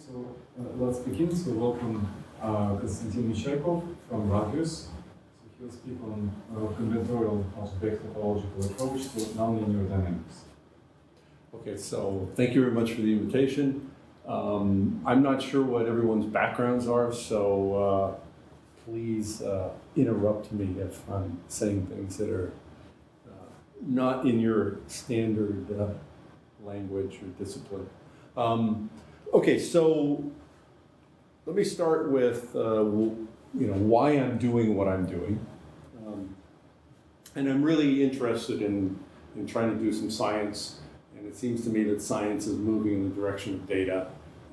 So let's begin. So welcome Konstantin Mischaikow from Rutgers. So he'll speak on combinatorial algebraic topological approach to nonlinear dynamics. Okay, so thank you very much for the invitation. I'm not sure what everyone's backgrounds are, so please interrupt me if I'm saying things that are not in your standard language or discipline. Okay, so let me start with why I'm doing what I'm doing, and I'm really interested in trying to do some science. And it seems to me that science is moving in the direction of data.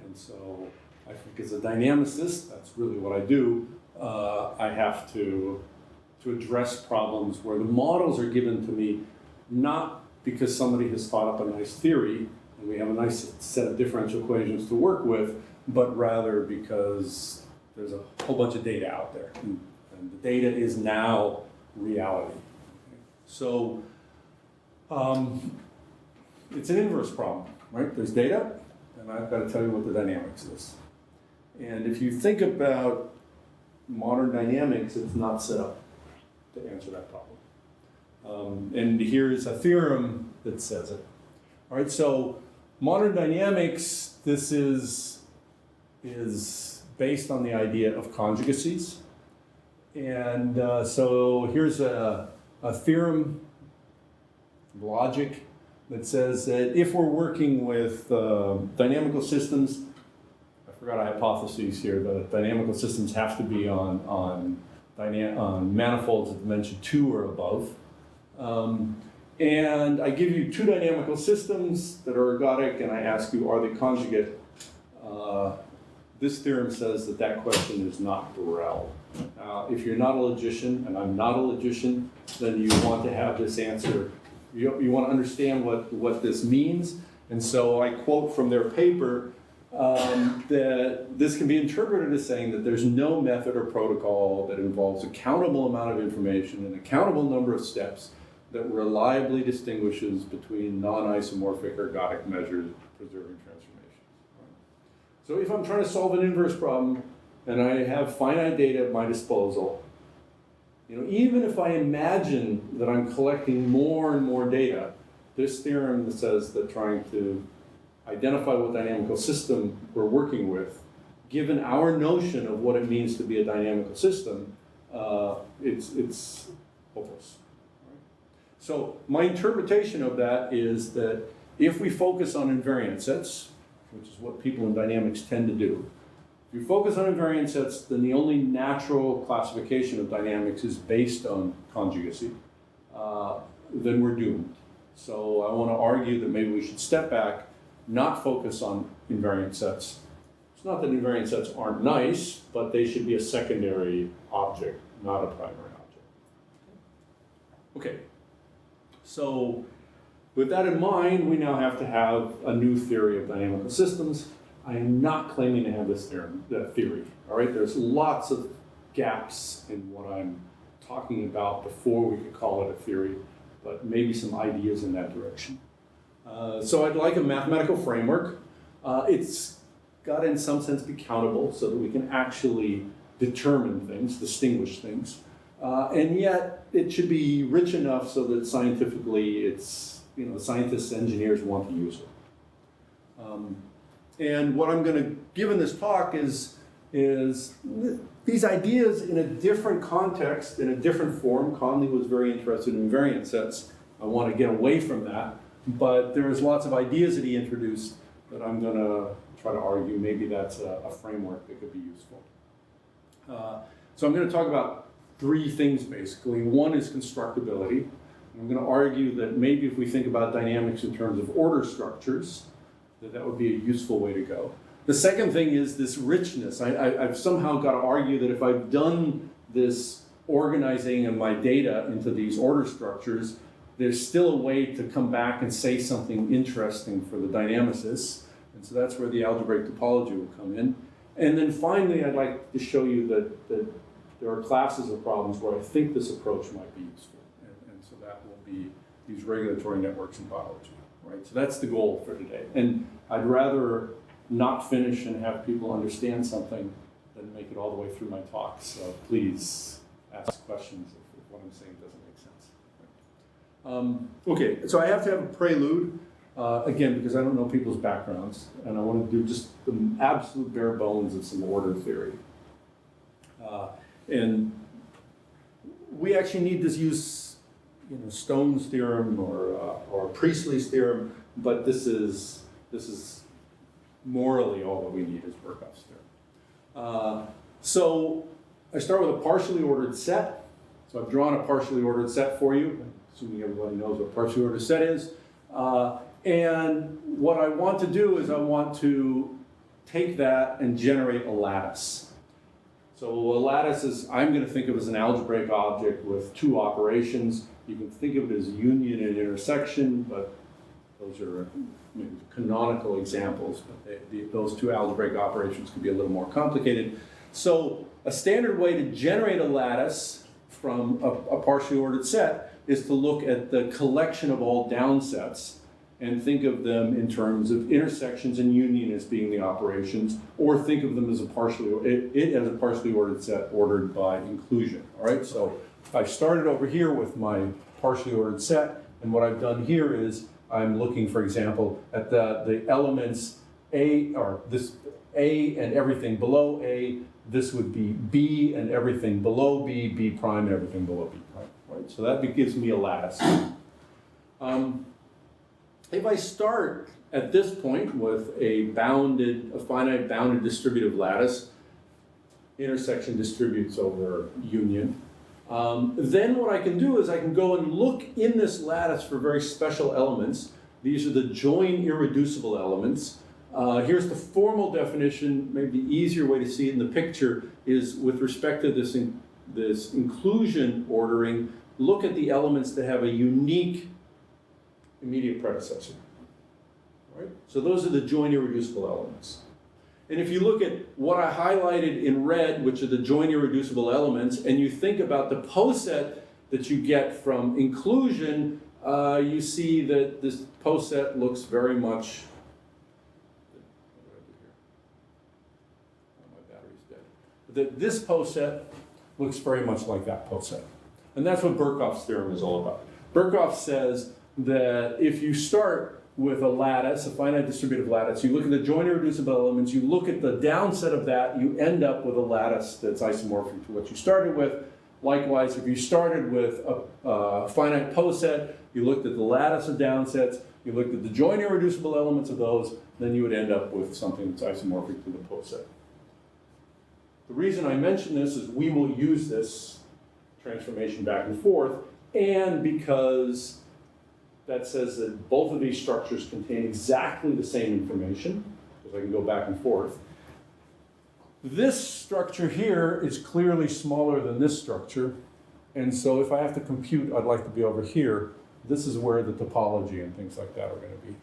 And so I think as a dynamicist, that's really what I do. I have to address problems where the models are given to me not because somebody has thought up a nice theory and we have a nice set of differential equations to work with, but rather because there's a whole bunch of data out there. And the data is now reality. So, it's an inverse problem, right? There's data, and I've got to tell you what the dynamics is. And if you think about modern dynamics, it's not set up to answer that problem. And here's a theorem that says it. All right, so modern dynamics, this is based on the idea of conjugacies. And so here's a theorem, logic, that says that if we're working with dynamical systems, I forgot a hypothesis here, the dynamical systems have to be on manifolds of dimension 2 or above. And I give you two dynamical systems that are ergodic, and I ask you, are they conjugate? This theorem says that that question is not Borel. If you're not a logician, and I'm not a logician, then you want to have this answer. You want to understand what this means. And so I quote from their paper that this can be interpreted as saying that there's no method or protocol that involves a countable amount of information and a countable number of steps that reliably distinguishes between non-isomorphic ergodic measures preserving transformations. So if I'm trying to solve an inverse problem and I have finite data at my disposal, even if I imagine that I'm collecting more and more data, this theorem says that trying to identify what dynamical system we're working with, given our notion of what it means to be a dynamical system, it's hopeless. Right? So my interpretation of that is that if we focus on invariant sets, which is what people in dynamics tend to do, if you focus on invariant sets, then the only natural classification of dynamics is based on conjugacy. Then we're doomed. So I want to argue that maybe we should step back, not focus on invariant sets. It's not that invariant sets aren't nice, but they should be a secondary object, not a primary object. Okay, so with that in mind, we now have to have a new theory of dynamical systems. I am not claiming to have this theory, all right? There's lots of gaps in what I'm talking about before we could call it a theory, but maybe some ideas in that direction. So I'd like a mathematical framework. It's got to, in some sense, be countable so that we can actually determine things, distinguish things. And yet, it should be rich enough so that scientifically it's, scientists, engineers want to use it. And what I'm going to give in this talk is these ideas in a different context, in a different form. Conley was very interested in invariant sets. I want to get away from that. But there's lots of ideas that he introduced that I'm going to try to argue maybe that's a framework that could be useful. So I'm going to talk about three things, basically. One is constructability. I'm going to argue that maybe if we think about dynamics in terms of order structures, that would be a useful way to go. The second thing is this richness. I've somehow got to argue that if I've done this organizing of my data into these order structures, there's still a way to come back and say something interesting for the dynamicists. And so that's where the algebraic topology will come in. And then finally, I'd like to show you that there are classes of problems where I think this approach might be useful. And so that will be these regulatory networks in biology. Right? So that's the goal for today. And I'd rather not finish and have people understand something than make it all the way through my talk. So please ask questions if what I'm saying doesn't make sense. Okay, so I have to have a prelude, again, because I don't know people's backgrounds, and I want to do just the absolute bare bones of some order theory. And we actually need to use, Stone's theorem or Priestley's theorem, but this is morally all that we need is Birkhoff's theorem. So I start with a partially ordered set. So I've drawn a partially ordered set for you, assuming everybody knows what a partially ordered set is. And what I want to do is I want to take that and generate a lattice. So a lattice is, I'm going to think of as an algebraic object with two operations. You can think of it as union and intersection, but those are maybe canonical examples. But those two algebraic operations can be a little more complicated. So a standard way to generate a lattice from a partially ordered set is to look at the collection of all downsets and think of them in terms of intersections and union as being the operations, or think of them as a partially ordered set ordered by inclusion. All right, so I started over here with my partially ordered set, and what I've done here is I'm looking, for example, at the elements A, or this A and everything below A. This would be B and everything below B, B prime and everything below B prime. Right, so that gives me a lattice. If I start at this point with a finite bounded distributive lattice, intersection distributes over union, then what I can do is I can go and look in this lattice for very special elements. These are the join irreducible elements. Here's the formal definition. Maybe the easier way to see it in the picture is with respect to this inclusion ordering, look at the elements that have a unique immediate predecessor. Right? So those are the join irreducible elements. And if you look at what I highlighted in red, which are the join irreducible elements, and you think about the poset that you get from inclusion, you see that this poset looks very much, my battery's dead. That this poset looks very much like that poset. And that's what Birkhoff's theorem is all about. Birkhoff says that if you start with a lattice, a finite distributive lattice, you look at the join irreducible elements, you look at the downset of that, you end up with a lattice that's isomorphic to what you started with. Likewise, if you started with a finite poset, you looked at the lattice of downsets, you looked at the join irreducible elements of those, then you would end up with something that's isomorphic to the poset. The reason I mention this is we will use this transformation back and forth, and because that says that both of these structures contain exactly the same information, because I can go back and forth. This structure here is clearly smaller than this structure, and so if I have to compute, I'd like to be over here. This is where the topology and things like that are going to be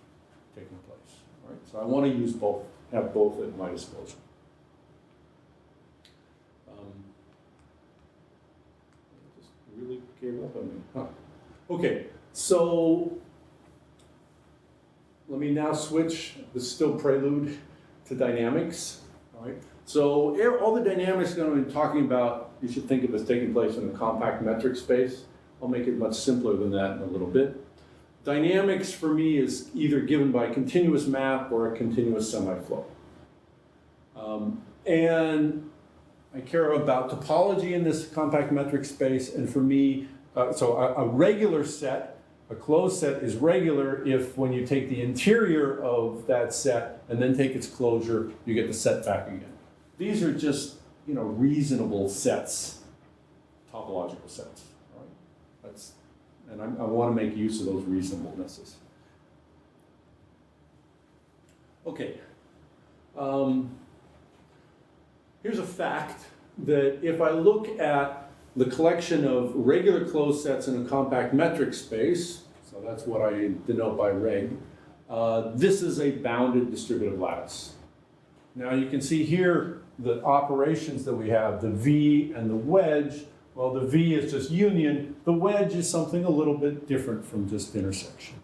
taking place. All right? So I want to use both, have both at my disposal. It just really gave up on me. Huh. Okay. So let me now switch, this is still prelude, to dynamics. All right. So all the dynamics that I'm talking about, you should think of as taking place in a compact metric space. I'll make it much simpler than that in a little bit. Dynamics for me is either given by a continuous map or a continuous semiflow. And I care about topology in this compact metric space, and for me, so a regular set, a closed set is regular if when you take the interior of that set and then take its closure, you get the set back again. These are just, reasonable sets, topological sets. Right? And I want to make use of those reasonablenesses. Okay. Here's a fact that if I look at the collection of regular closed sets in a compact metric space, so that's what I denote by reg, this is a bounded distributive lattice. Now you can see here the operations that we have, the V and the wedge. Well, the V is just union. The wedge is something a little bit different from just intersection.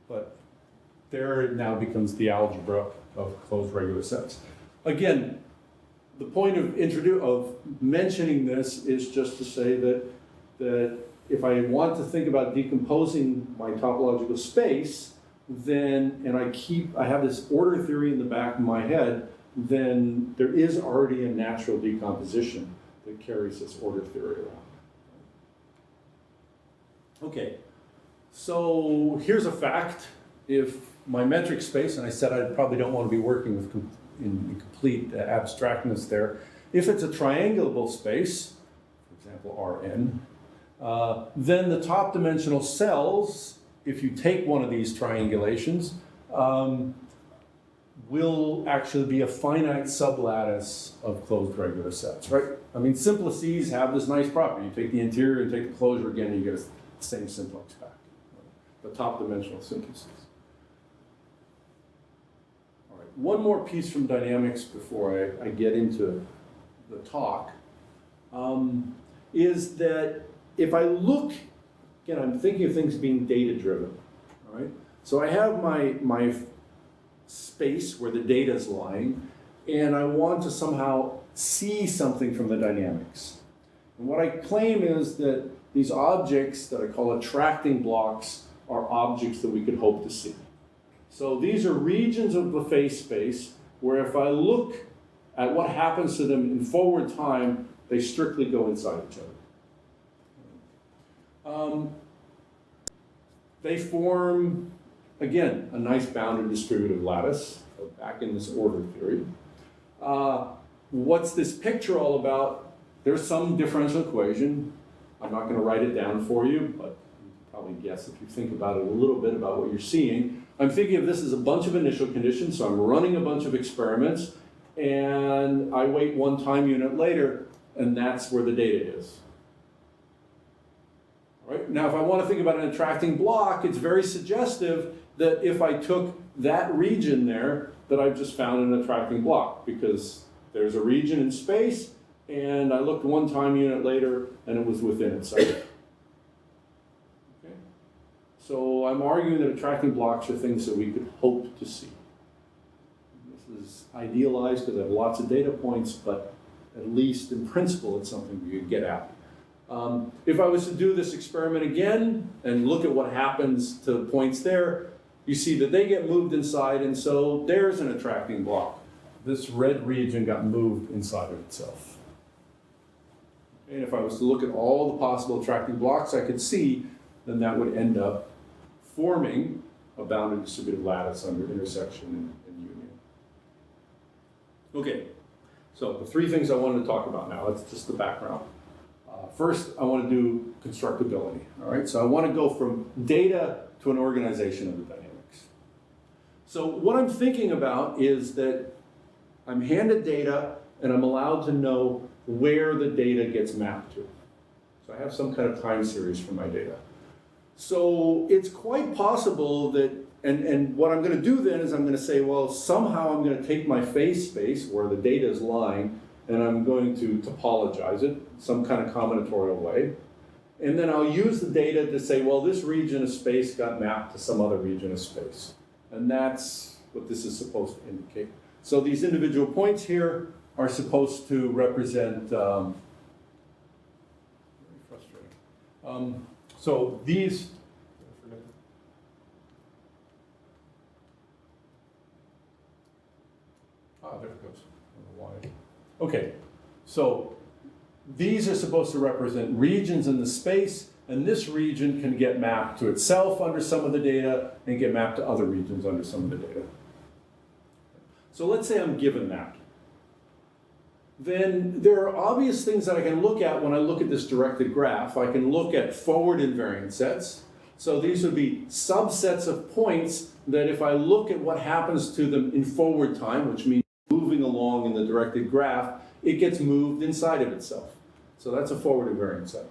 But there it now becomes the algebra of closed regular sets. Again, the point of mentioning this is just to say that if I want to think about decomposing my topological space, then, and I have this order theory in the back of my head, then there is already a natural decomposition that carries this order theory around. Okay, so here's a fact. If my metric space, and I said I probably don't want to be working with in complete abstractness there, if it's a triangulable space, for example Rn, then the top dimensional cells, if you take one of these triangulations, will actually be a finite sublattice of closed regular sets, right? I mean, simplices have this nice property. You take the interior and take the closure again, and you get the same simplex back. The top dimensional simplices. All right, one more piece from dynamics before I get into the talk, is that if I look, again, I'm thinking of things being data-driven, all right? So I have my space where the data is lying, and I want to somehow see something from the dynamics. And what I claim is that these objects that I call attracting blocks are objects that we could hope to see. So these are regions of the phase space where if I look at what happens to them in forward time, they strictly go inside each other. They form, again, a nice bounded distributive lattice, back in this order theory. What's this picture all about? There's some differential equation. I'm not going to write it down for you, but you can probably guess if you think about it a little bit about what you're seeing. I'm thinking of this as a bunch of initial conditions, so I'm running a bunch of experiments, and I wait one time unit later, and that's where the data is. All right? Now, if I want to think about an attracting block, it's very suggestive that if I took that region there, that I've just found an attracting block, because there's a region in space, and I looked one time unit later, and it was within itself. Okay? So I'm arguing that attracting blocks are things that we could hope to see. This is idealized because I have lots of data points, but at least in principle, it's something we could get at. If I was to do this experiment again and look at what happens to points there, you see that they get moved inside, and so there's an attracting block. This red region got moved inside of itself. And if I was to look at all the possible attracting blocks I could see, then that would end up forming a bounded distributive lattice under intersection and union. Okay, so the three things I wanted to talk about now, that's just the background. First, I want to do constructability, all right? So I want to go from data to an organization of the dynamics. So what I'm thinking about is that I'm handed data and I'm allowed to know where the data gets mapped to. So I have some kind of time series for my data. So it's quite possible that, and what I'm going to do then is I'm going to say, well, somehow I'm going to take my phase space where the data is lying, and I'm going to topologize it some kind of combinatorial way. And then I'll use the data to say, well, this region of space got mapped to some other region of space. And that's what this is supposed to indicate. So these individual points here are supposed to represent, very frustrating. So these, there it goes. I don't know why. Okay, so these are supposed to represent regions in the space, and this region can get mapped to itself under some of the data and get mapped to other regions under some of the data. So let's say I'm given that. Then there are obvious things that I can look at when I look at this directed graph. I can look at forward invariant sets. So these would be subsets of points that if I look at what happens to them in forward time, which means moving along in the directed graph, it gets moved inside of itself. So that's a forward invariant set.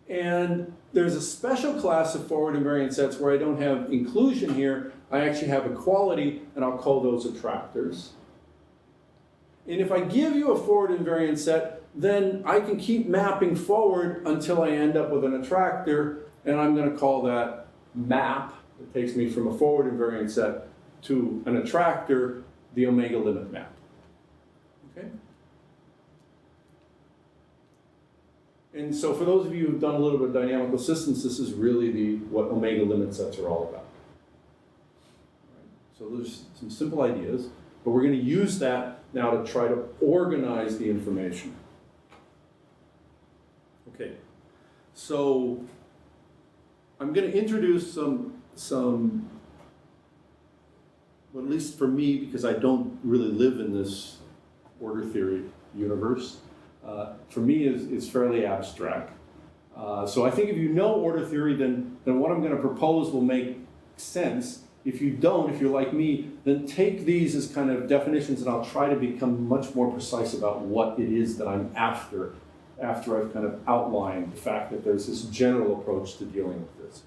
And there's a special class of forward invariant sets where I don't have inclusion here. I actually have equality, and I'll call those attractors. And if I give you a forward invariant set, then I can keep mapping forward until I end up with an attractor, and I'm going to call that map It takes me from a forward invariant set to an attractor, the omega limit map. Okay? And so for those of you who've done a little bit of dynamical systems, this is really what omega limit sets are all about. Right? So there's some simple ideas, but we're going to use that now to try to organize the information. Okay, so I'm going to introduce some, well, at least for me, because I don't really live in this order theory universe, for me is fairly abstract. So I think if you know order theory, then what I'm going to propose will make sense. If you don't, if you're like me, then take these as kind of definitions, and I'll try to become much more precise about what it is that I'm after I've kind of outlined the fact that there's this general approach to dealing with this.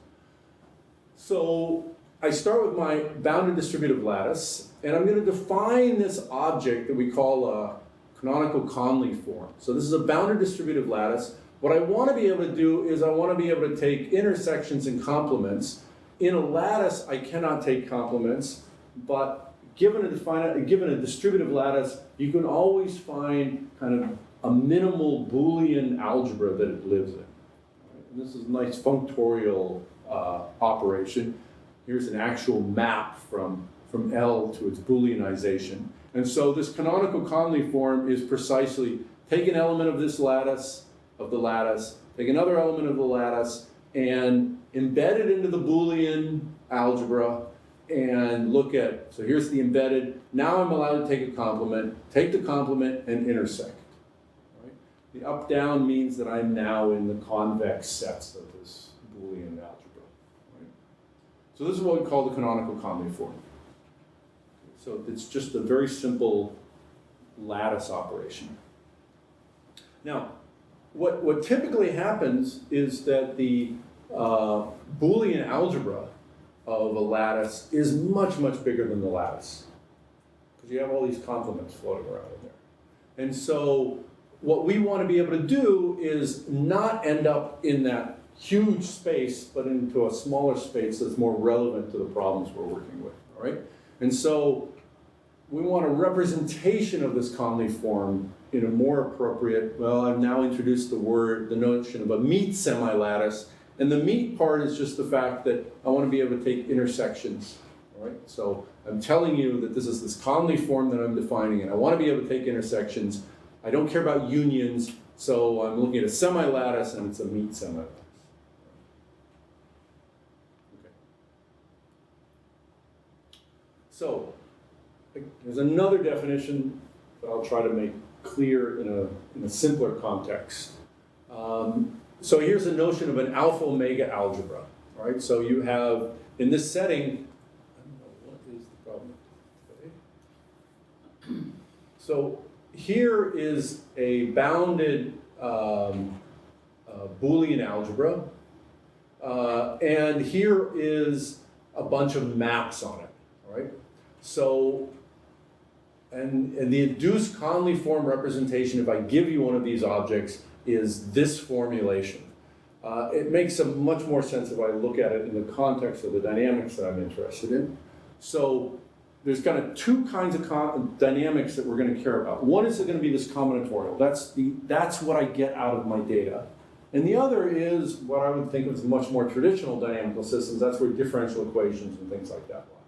So I start with my bounded distributive lattice, and I'm going to define this object that we call a canonical Conley form. So this is a bounded distributive lattice. What I want to be able to do is I want to be able to take intersections and complements. In a lattice, I cannot take complements, but given a distributive lattice, you can always find kind of a minimal Boolean algebra that it lives in. Right? And this is a nice functorial operation. Here's an actual map from L to its Booleanization. And so this canonical Conley form is precisely take an element of this lattice, take another element of the lattice, and embed it into the Boolean algebra and look at, so here's the embedded, now I'm allowed to take a complement, take the complement and intersect. Right? The up-down means that I'm now in the convex sets of this Boolean algebra. Right? So this is what we call the canonical Conley form. So it's just a very simple lattice operation. Now, what typically happens is that the Boolean algebra of a lattice is much, much bigger than the lattice, because you have all these complements floating around in there. And so what we want to be able to do is not end up in that huge space, but into a smaller space that's more relevant to the problems we're working with, all right? And so we want a representation of this Conley form in a more appropriate, well, I've now introduced the notion of a meet semilattice, and the meet part is just the fact that I want to be able to take intersections, all right? So I'm telling you that this is this Conley form that I'm defining, and I want to be able to take intersections. I don't care about unions, so I'm looking at a semilattice, and it's a meet semilattice. Okay. So there's another definition that I'll try to make clear in a simpler context. So here's the notion of an alpha omega algebra. All right, so you have in this setting, I don't know what is the problem today. So here is a bounded Boolean algebra, and here is a bunch of maps on it. All right, so. And the induced Conley form representation, if I give you one of these objects, is this formulation. It makes some much more sense if I look at it in the context of the dynamics that I'm interested in. So there's kind of two kinds of dynamics that we're going to care about. One is going to be this combinatorial. That's what I get out of my data. And the other is what I would think of as much more traditional dynamical systems. That's where differential equations and things like that lie.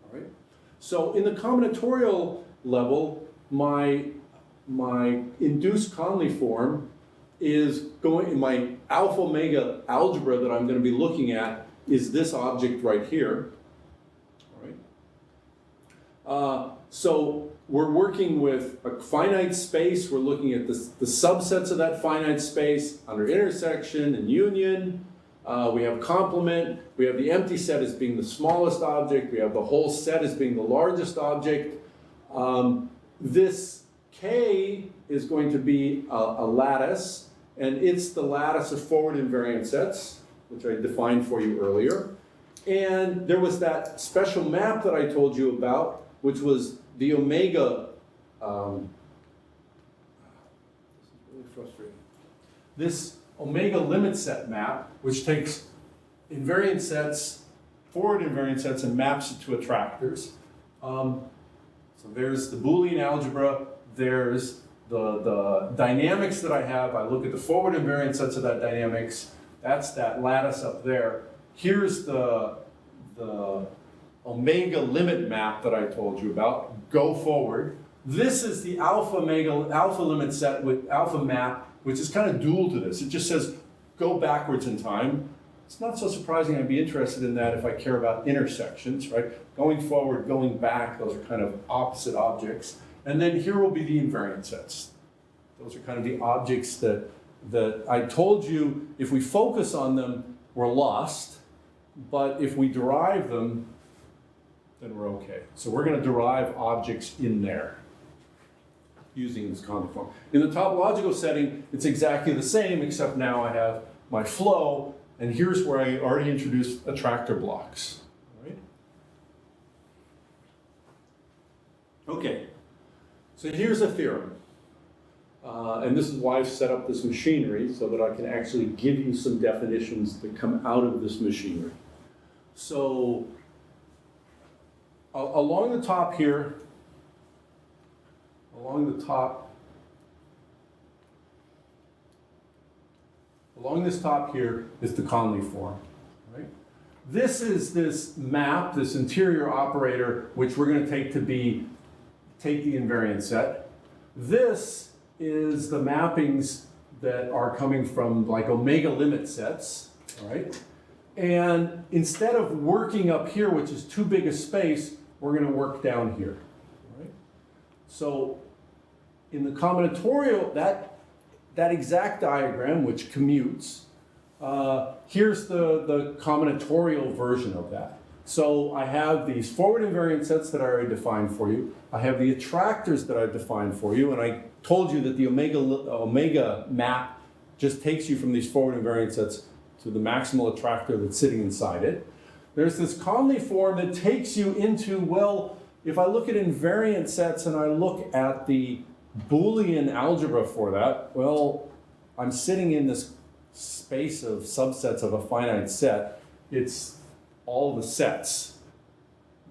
All right? So in the combinatorial level, my induced Conley form is going, my alpha omega algebra that I'm going to be looking at is this object right here. All right. So we're working with a finite space. We're looking at the subsets of that finite space under intersection and union. We have complement. We have the empty set as being the smallest object. We have the whole set as being the largest object. This K is going to be a lattice, and it's the lattice of forward invariant sets, which I defined for you earlier. And there was that special map that I told you about, which was the omega. This is really frustrating. This omega limit set map, which takes invariant sets forward invariant sets and maps it to attractors. So there's the Boolean algebra, there's the dynamics that I have. I look at the forward invariant sets of that dynamics. That's that lattice up there. Here's the omega limit map that I told you about. Go forward. This is the alpha limit set with alpha map, which is kind of dual to this. It just says go backwards in time. It's not so surprising I'd be interested in that if I care about intersections, right? Going forward, going back, those are kind of opposite objects. And then here will be the invariant sets. Those are kind of the objects that I told you, if we focus on them, we're lost. But if we derive them, then we're okay. So we're going to derive objects in there using this Conley form. In the topological setting, it's exactly the same, except now I have my flow, and here's where I already introduced attractor blocks. Right? Okay, so here's a theorem. And this is why I've set up this machinery, so that I can actually give you some definitions that come out of this machinery. So along the top here, along this top here is the Conley form, right? This is this map, this interior operator, which we're going to take the invariant set. This is the mappings that are coming from like omega limit sets, all right? And instead of working up here, which is too big a space, we're going to work down here, all right? So in the combinatorial, that exact diagram, which commutes, here's the combinatorial version of that. So I have these forward invariant sets that I already defined for you. I have the attractors that I've defined for you, and I told you that the omega map just takes you from these forward invariant sets to the maximal attractor that's sitting inside it. There's this Conley form that takes you into, well, if I look at invariant sets and I look at the Boolean algebra for that, well, I'm sitting in this space of subsets of a finite set. It's all the sets.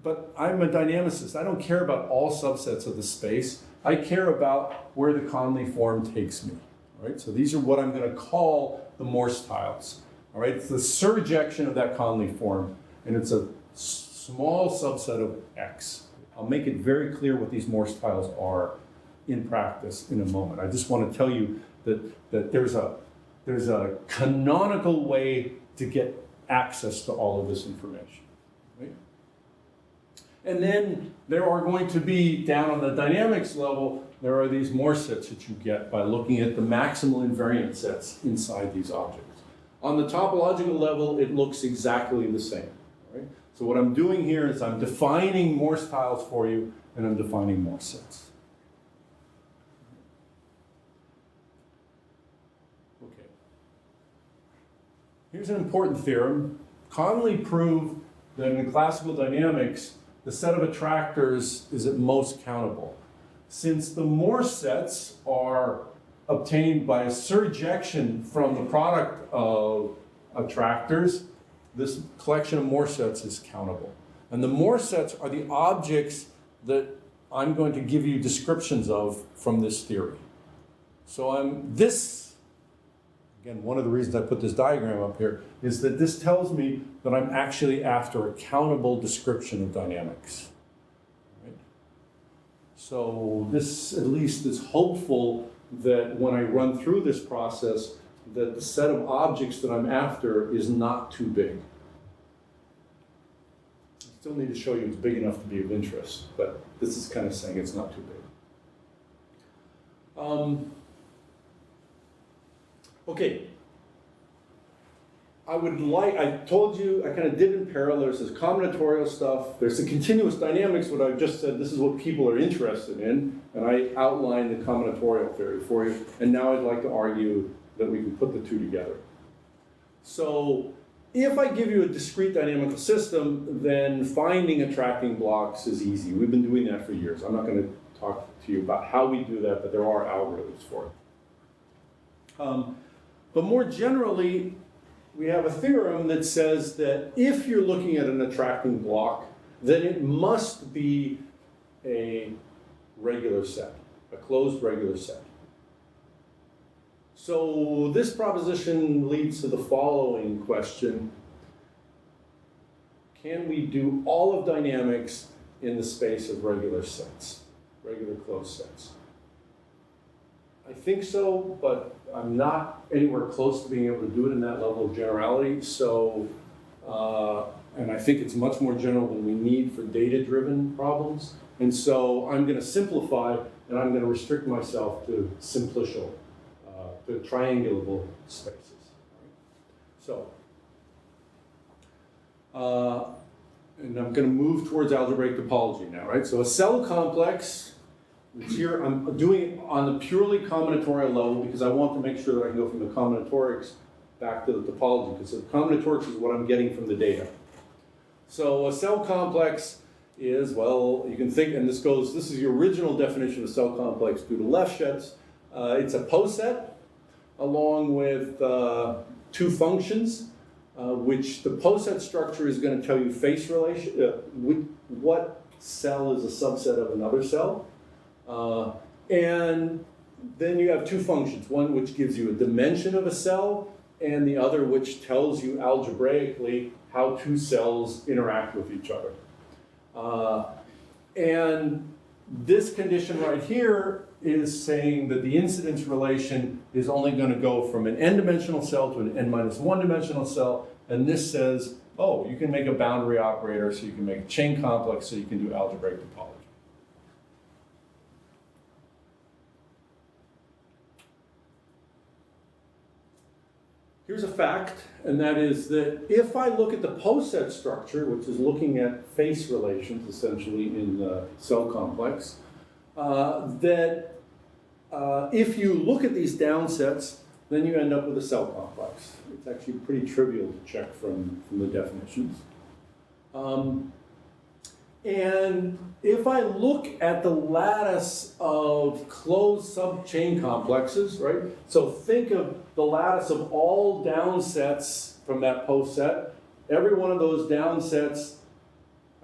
But I'm a dynamicist. I don't care about all subsets of the space. I care about where the Conley form takes me. Right? So these are what I'm going to call the Morse tiles. All right? It's the surjection of that Conley form, and it's a small subset of X. I'll make it very clear what these Morse tiles are in practice in a moment. I just want to tell you that there's a canonical way to get access to all of this information. Right? And then there are going to be, down on the dynamics level, there are these Morse sets that you get by looking at the maximal invariant sets inside these objects. On the topological level, it looks exactly the same. Right? So what I'm doing here is I'm defining Morse tiles for you, and I'm defining Morse sets. Okay. Here's an important theorem. Conley proved that in classical dynamics, the set of attractors is at most countable. Since the Morse sets are obtained by a surjection from the product of attractors, this collection of Morse sets is countable. And the Morse sets are the objects that I'm going to give you descriptions of from this theory. So again, one of the reasons I put this diagram up here is that this tells me that I'm actually after a countable description of dynamics. Right? So this at least is hopeful that when I run through this process, that the set of objects that I'm after is not too big. I still need to show you it's big enough to be of interest, but this is kind of saying it's not too big. Okay. I told you, I kind of did in parallel. There's this combinatorial stuff. There's the continuous dynamics, what I've just said, this is what people are interested in. And I outlined the combinatorial theory for you. And now I'd like to argue that we can put the two together. So if I give you a discrete dynamical system, then finding attracting blocks is easy. We've been doing that for years. I'm not going to talk to you about how we do that, but there are algorithms for it. But more generally, we have a theorem that says that if you're looking at an attracting block, then it must be a regular set, a closed regular set. So this proposition leads to the following question. Can we do all of dynamics in the space of regular sets, regular closed sets? I think so, but I'm not anywhere close to being able to do it in that level of generality. So, and I think it's much more general than we need for data-driven problems. And so I'm going to simplify, and I'm going to restrict myself to simplicial, to triangulable spaces. So, and I'm going to move towards algebraic topology now, right? So a cell complex, which here I'm doing it on the purely combinatorial level because I want to make sure that I can go from the combinatorics back to the topology, because the combinatorics is what I'm getting from the data. So a cell complex is, well, you can think, and this is your original definition of cell complex due to Lefschetz. It's a poset along with two functions, which the poset structure is going to tell you face relation, what cell is a subset of another cell. And then you have two functions, one which gives you a dimension of a cell, and the other which tells you algebraically how two cells interact with each other. And this condition right here is saying that the incidence relation is only going to go from an n-dimensional cell to an n-1 dimensional cell, and this says, oh, you can make a boundary operator, so you can make a chain complex, so you can do algebraic topology. Here's a fact, and that is that if I look at the poset structure, which is looking at face relations, essentially, in the cell complex, if you look at these downsets, then you end up with a cell complex. It's actually pretty trivial to check from the definitions. And if I look at the lattice of closed subchain complexes, right? So think of the lattice of all downsets from that post set. Every one of those downsets,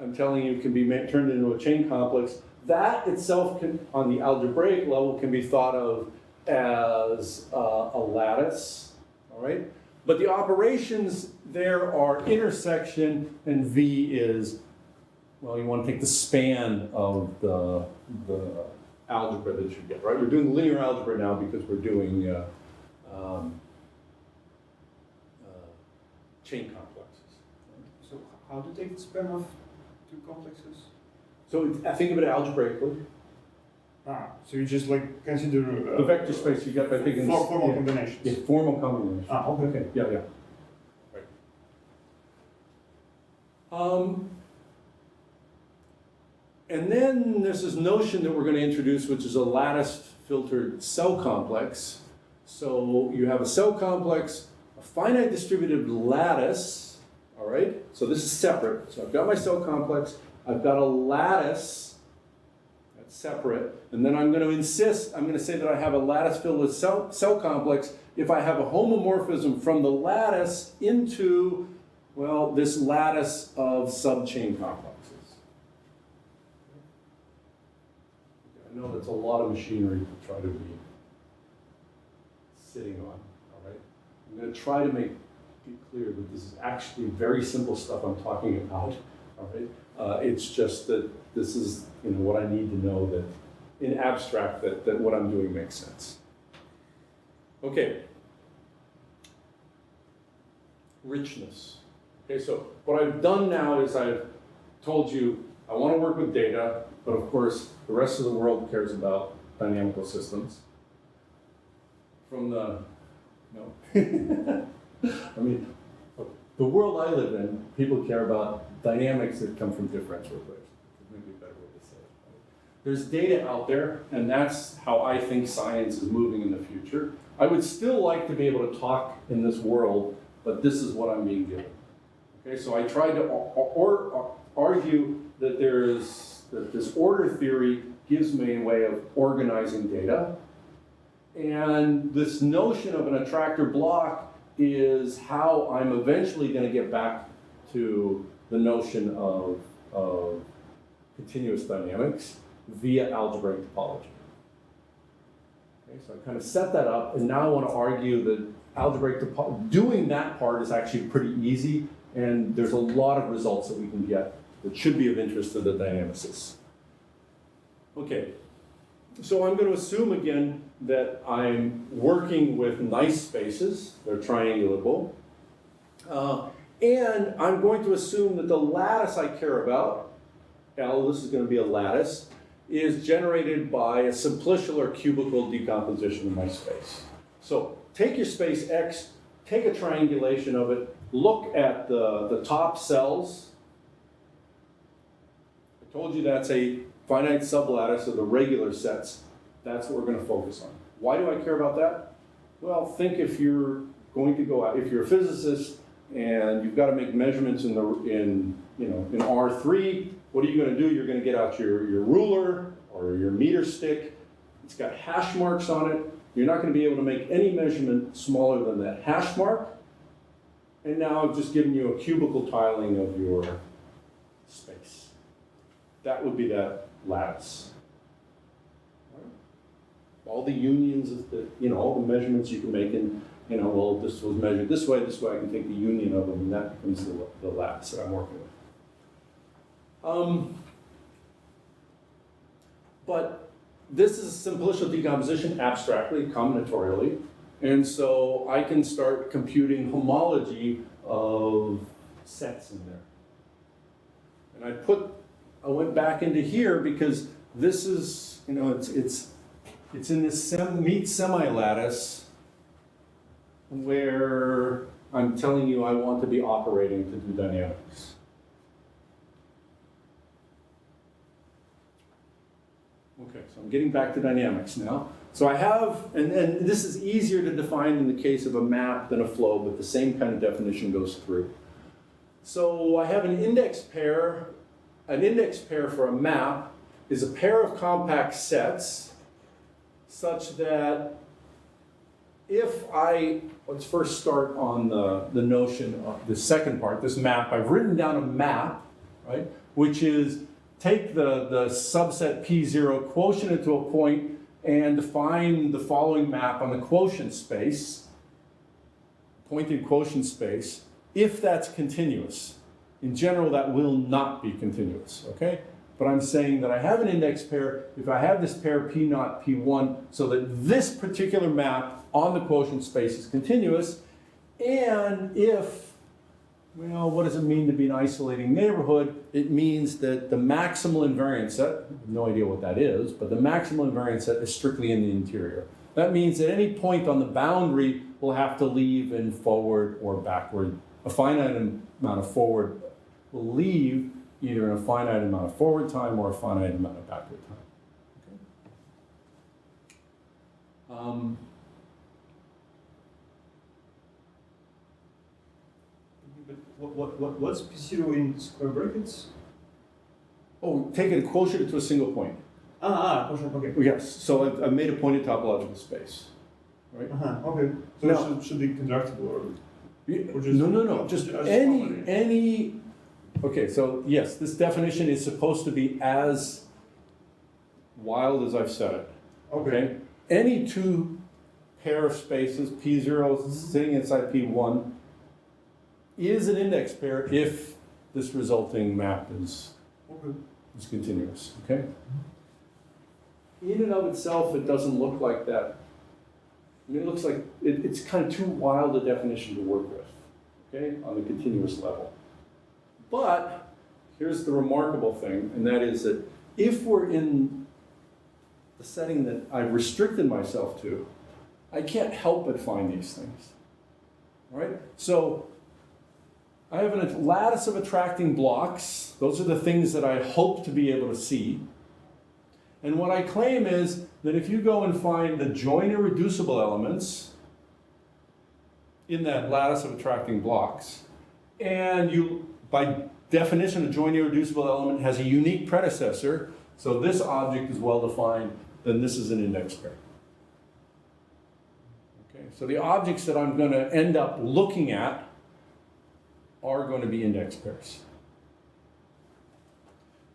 I'm telling you, can be turned into a chain complex. That itself can, on the algebraic level, can be thought of as a lattice, all right? But the operations there are intersection, and V is, well, you want to take the span of the algebra that you get, right? We're doing linear algebra now because we're doing chain complexes. So how to take the span of two complexes? So I think of it algebraically. So you just like consider The vector space you get by taking formal combinations. Yeah, formal combinations. Okay. Yeah, yeah. Right. And then there's this notion that we're going to introduce, which is a lattice-filtered cell complex. So you have a cell complex, a finite distributed lattice, all right? So this is separate. So I've got my cell complex, I've got a lattice, that's separate, and then I'm going to insist, I'm going to say that I have a lattice-filtered cell complex if I have a homomorphism from the lattice into, well, this lattice of subchain complexes. I know that's a lot of machinery to try to be sitting on, all right? I'm going to try to make it clear that this is actually very simple stuff I'm talking about, all right? It's just that this is, what I need to know that in abstract that what I'm doing makes sense. Okay. Richness. Okay, so what I've done now is I've told you I want to work with data, but of course the rest of the world cares about dynamical systems. From the, I mean, the world I live in, people care about dynamics that come from differential equations. Maybe a better way to say it. There's data out there, and that's how I think science is moving in the future. I would still like to be able to talk in this world, but this is what I'm being given. Okay, so I tried to argue that that this order theory gives me a way of organizing data, and this notion of an attractor block is how I'm eventually going to get back to the notion of continuous dynamics via algebraic topology. Okay, so I kind of set that up, and now I want to argue that algebraic topology, doing that part is actually pretty easy, and there's a lot of results that we can get that should be of interest to the dynamicists. Okay, so I'm going to assume again that I'm working with nice spaces, they're triangulable, and I'm going to assume that the lattice I care about, L, this is going to be a lattice, is generated by a simplicial or cubical decomposition of my space. So take your space X, take a triangulation of it, look at the top cells. I told you that's a finite sublattice of the regular sets. That's what we're going to focus on. Why do I care about that? Well, think if you're going to go out, if you're a physicist and you've got to make measurements in R3, what are you going to do? You're going to get out your ruler or your meter stick. It's got hash marks on it. You're not going to be able to make any measurement smaller than that hash mark. And now I've just given you a cubical tiling of your space. That would be that lattice. All the unions of the, all the measurements you can make in, well, this was measured this way I can take the union of them, and that becomes the lattice that I'm working with. But this is simplicial decomposition abstractly, combinatorially, and so I can start computing homology of sets in there. And I went back into here because this is, it's in this meet semi-lattice where I'm telling you I want to be operating to do dynamics. Okay, so I'm getting back to dynamics now. So I have, and this is easier to define in the case of a map than a flow, but the same kind of definition goes through. So I have an index pair. An index pair for a map is a pair of compact sets such that let's first start on the notion of the second part, this map. I've written down a map, right, which is take the subset P0, quotient it to a point, and define the following map on the quotient space, pointed quotient space, if that's continuous. In general, that will not be continuous, okay? But I'm saying that I have an index pair, if I have this pair P0, P1, so that this particular map on the quotient space is continuous, and if, well, what does it mean to be an isolating neighborhood? It means that the maximal invariant set, I have no idea what that is, but the maximal invariant set is strictly in the interior. That means at any point on the boundary, we'll have to leave in forward or backward. A finite amount of forward will leave either in a finite amount of forward time or a finite amount of backward time. Okay. What's P0 in square brackets? Oh, take a quotient to a single point. Quotient, okay. Yes, so I've made a pointed topological space, right? Okay. So Now, it should be constructible or just, no. Just any. Okay, so yes, this definition is supposed to be as wild as I've said it. Okay. Any two pair of spaces, P0 sitting inside P1, is an index pair if this resulting map is continuous. Okay. In and of itself, it doesn't look like that. I mean, it looks like it's kind of too wild a definition to work with, okay, on the continuous level. But here's the remarkable thing, and that is that if we're in the setting that I've restricted myself to, I can't help but find these things, all right? So I have a lattice of attracting blocks. Those are the things that I hope to be able to see. And what I claim is that if you go and find the joint irreducible elements in that lattice of attracting blocks, and you, by definition, a joint irreducible element has a unique predecessor, so this object is well defined, then this is an index pair. Okay, So the objects that I'm going to end up looking at are going to be index pairs.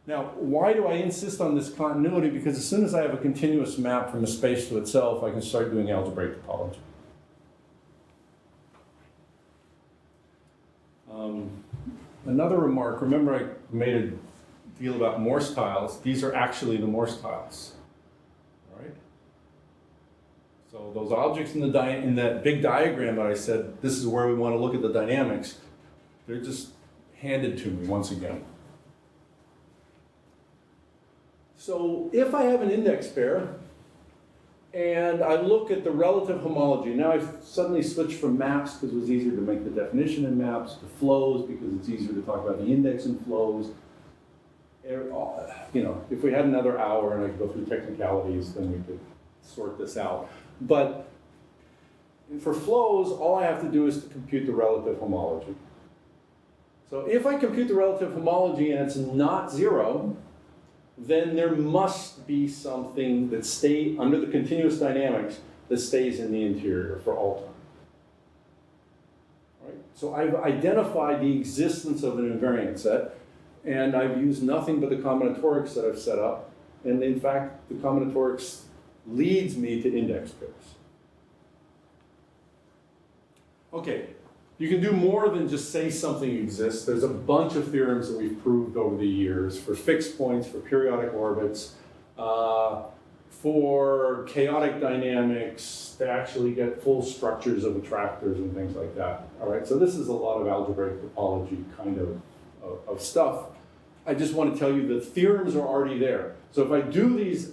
Now, why do I insist on this continuity? Because as soon as I have a continuous map from a space to itself, I can start doing algebraic topology. Another remark, remember I made a deal about Morse tiles. These are actually the Morse tiles. All right? So those objects in that big diagram that I said, this is where we want to look at the dynamics, they're just handed to me once again. So if I have an index pair, and I look at the relative homology, now I've suddenly switched from maps because it was easier to make the definition in maps, to flows because it's easier to talk about the index in flows. You know, if we had another hour and I could go through technicalities, then we could sort this out. But for flows, all I have to do is to compute the relative homology. So if I compute the relative homology and it's not zero, then there must be something that stays under the continuous dynamics that stays in the interior for all time. Right? So I've identified the existence of an invariant set, and I've used nothing but the combinatorics that I've set up, and in fact, the combinatorics leads me to index pairs. Okay. You can do more than just say something exists. There's a bunch of theorems that we've proved over the years for fixed points, for periodic orbits, for chaotic dynamics, to actually get full structures of attractors and things like that. All right, so this is a lot of algebraic topology kind of stuff. I just want to tell you the theorems are already there. So if I do these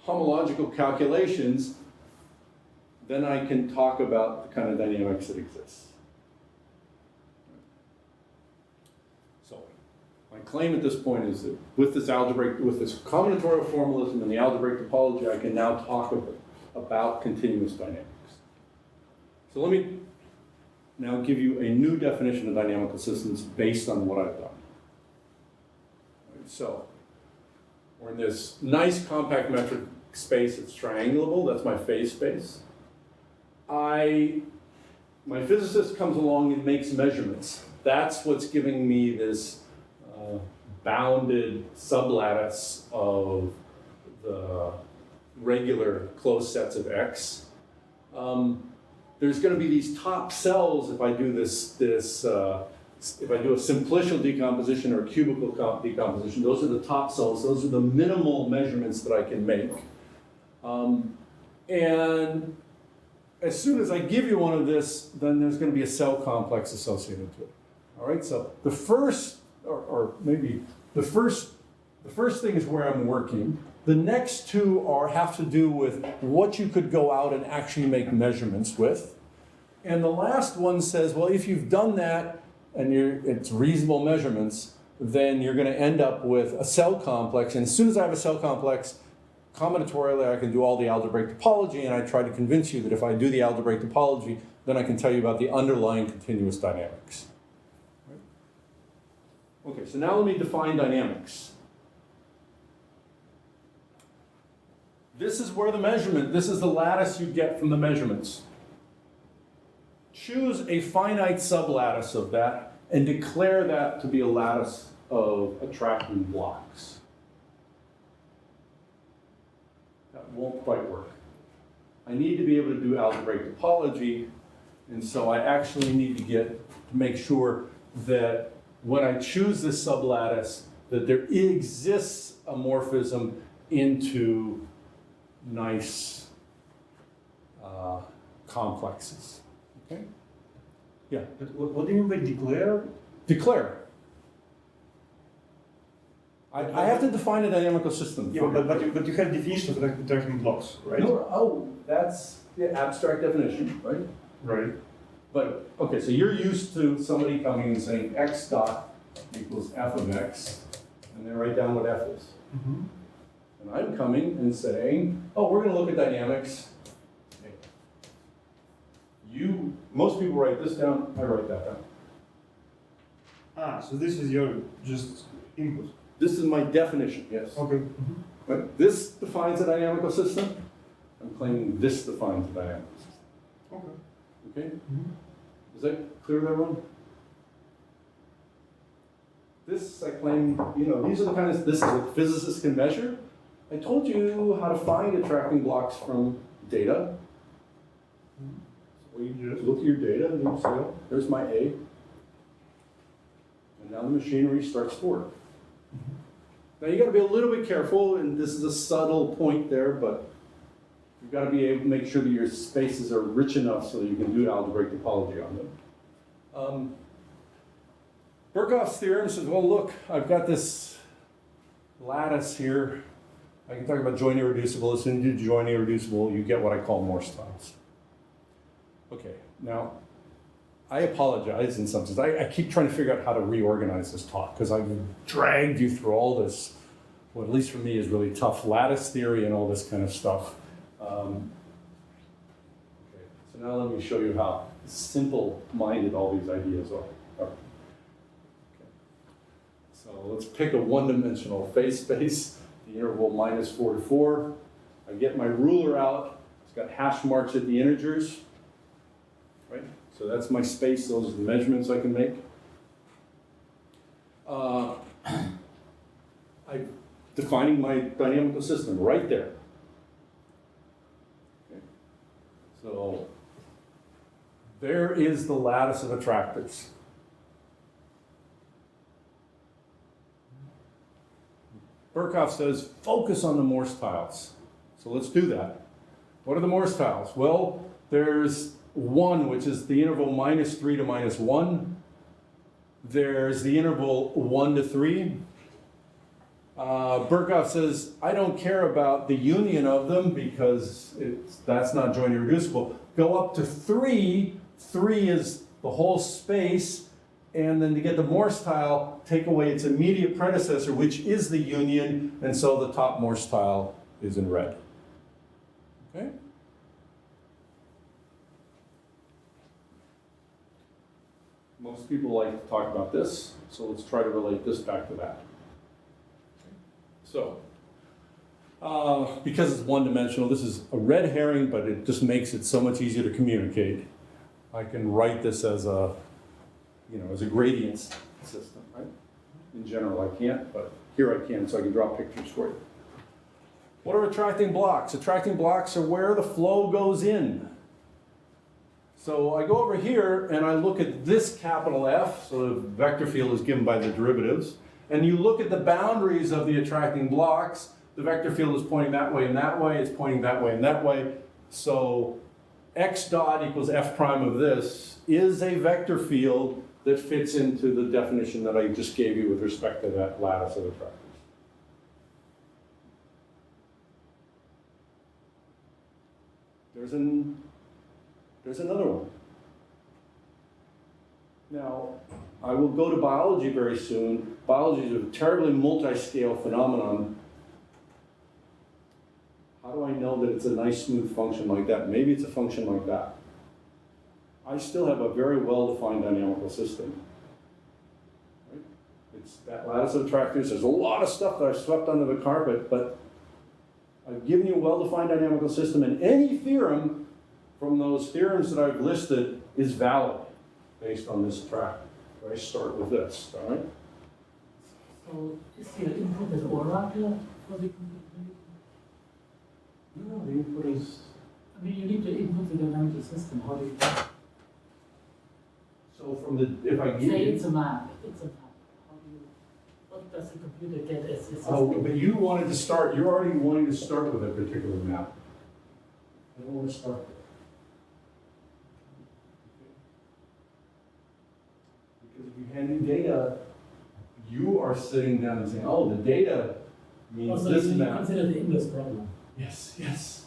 homological calculations, then I can talk about the kind of dynamics that exists. My claim at this point is that with this combinatorial formalism and the algebraic topology, I can now talk about continuous dynamics. So let me now give you a new definition of dynamical systems based on what I've done. Right, so we're in this nice compact metric space. It's triangulable. That's my phase space. My physicist comes along and makes measurements. That's what's giving me this bounded sublattice of the regular closed sets of X. There's going to be these top cells if I do if I do a simplicial decomposition or a cubical decomposition. Those are the top cells. Those are the minimal measurements that I can make. And as soon as I give you one of this, then there's going to be a cell complex associated to it. All right. So the first the first thing is where I'm working. The next two have to do with what you could go out and actually make measurements with. And the last one says, well, if you've done that and it's reasonable measurements, then you're going to end up with a cell complex. And as soon as I have a cell complex, combinatorially, I can do all the algebraic topology, and I try to convince you that if I do the algebraic topology, then I can tell you about the underlying continuous dynamics. Okay, so now let me define dynamics. This is where this is the lattice you get from the measurements. Choose a finite sublattice of that and declare that to be a lattice of attracting blocks. That won't quite work. I need to be able to do algebraic topology, and so I actually need to make sure that when I choose this sublattice, that there exists a morphism into nice complexes. Okay? Yeah? But what do you mean by declare? Declare. I have to define a dynamical system. Yeah, but you have definition of attracting blocks, right? No, that's the abstract definition, right? Right. But, okay, so you're used to somebody coming and saying x dot equals f of x, and they write down what f is. Mm-hmm. And I'm coming and saying, oh, we're going to look at dynamics. Okay. Most people write this down, I write that down. Ah, so this is your just input. This is my definition, yes. Okay. Mm-hmm. But this defines a dynamical system. I'm claiming this defines a dynamical system. Okay. Okay? Is that clear to everyone? This, I claim, these are the kind of, this is what physicists can measure. I told you how to find attracting blocks from data. So you just look at your data and you say, oh, there's my A. And now the machinery starts to work. Now you got to be a little bit careful, and this is a subtle point there, but you've got to be able to make sure that your spaces are rich enough so that you can do algebraic topology on them. Birkhoff's theorem says, well, look, I've got this lattice here. I can talk about joint irreducible. As soon as you do joint irreducible, you get what I call Morse tiles. Okay, now, I apologize in some sense. I keep trying to figure out how to reorganize this talk because I've dragged you through all this, what at least for me is really tough lattice theory and all this kind of stuff. Okay, so now let me show you how simple-minded all these ideas are. Okay. So let's pick a one-dimensional phase space, the interval -4 to 4. I get my ruler out. It's got hash marks at the integers, right? So that's my space. Those are the measurements I can make. I'm defining my dynamical system right there. Okay. So there is the lattice of attractors. Birkhoff says, focus on the Morse tiles. So let's do that. What are the Morse tiles? Well, there's 1, which is the interval -3 to -1. There's the interval 1 to 3. Birkhoff says, I don't care about the union of them because that's not joint irreducible. Go up to 3. 3 is the whole space. And then to get the Morse tile, take away its immediate predecessor, which is the union. And so the top Morse tile is in red. Okay? Most people like to talk about this, so let's try to relate this back to that. So, because it's one-dimensional, this is a red herring, but it just makes it so much easier to communicate. I can write this as a, as a gradient system, right? In general, I can't, but here I can, so I can draw pictures for you. What are attracting blocks? Attracting blocks are where the flow goes in. So I go over here and I look at this capital F, so the vector field is given by the derivatives, and you look at the boundaries of the attracting blocks, the vector field is pointing that way and that way, it's pointing that way and that way, so x dot equals f prime of this is a vector field that fits into the definition that I just gave you with respect to that lattice of attractors. There's another one. Now, I will go to biology very soon. Biology is a terribly multi-scale phenomenon. How do I know that it's a nice, smooth function like that? Maybe it's a function like that. I still have a very well-defined dynamical system. Right? It's that lattice of attractors. There's a lot of stuff that I've swept under the carpet, but I've given you a well-defined dynamical system, and any theorem from those theorems that I've listed is valid based on this attractor. So I start with this, all right? So is your input an oracle for the computability? No, the input is... I mean, you need to input the dynamical system. How do you So from the, if I give say you... it's a map? It's a map. How do you? What does the computer get as the system? Oh, but you wanted to start, you're already wanting to start with a particular map. I don't want to start there. Because if you hand me data, you are sitting down and saying, oh, the data means Also, this you map. consider the inverse problem. Yes, yes,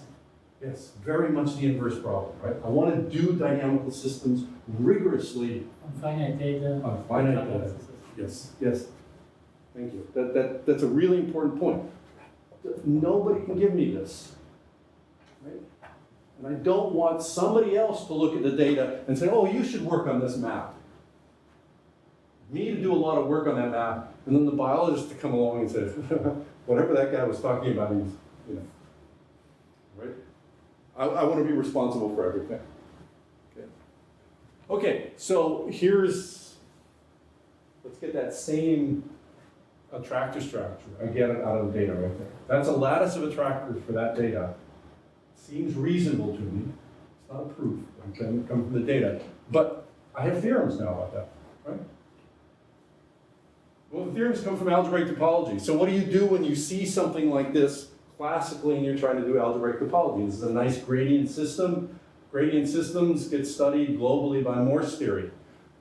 yes, very much the inverse problem, right? I want to do dynamical systems rigorously On finite data. on finite data. Yes, yes. Thank you. That's a really important point. Nobody can give me this, right? And I don't want somebody else to look at the data and say, oh, you should work on this map. Me to do a lot of work on that map, and then the biologist to come along and say, whatever that guy was talking about, he's, right? I want to be responsible for everything. Okay. Okay, so let's get that same attractor structure. I get it out of the data right there. That's a lattice of attractors for that data. Seems reasonable to me. It's not a proof. It can come from the data. But I have theorems now about that, right? Well, the theorems come from algebraic topology. So what do you do when you see something like this classically and you're trying to do algebraic topology? This is a nice gradient system. Gradient systems get studied globally by Morse theory.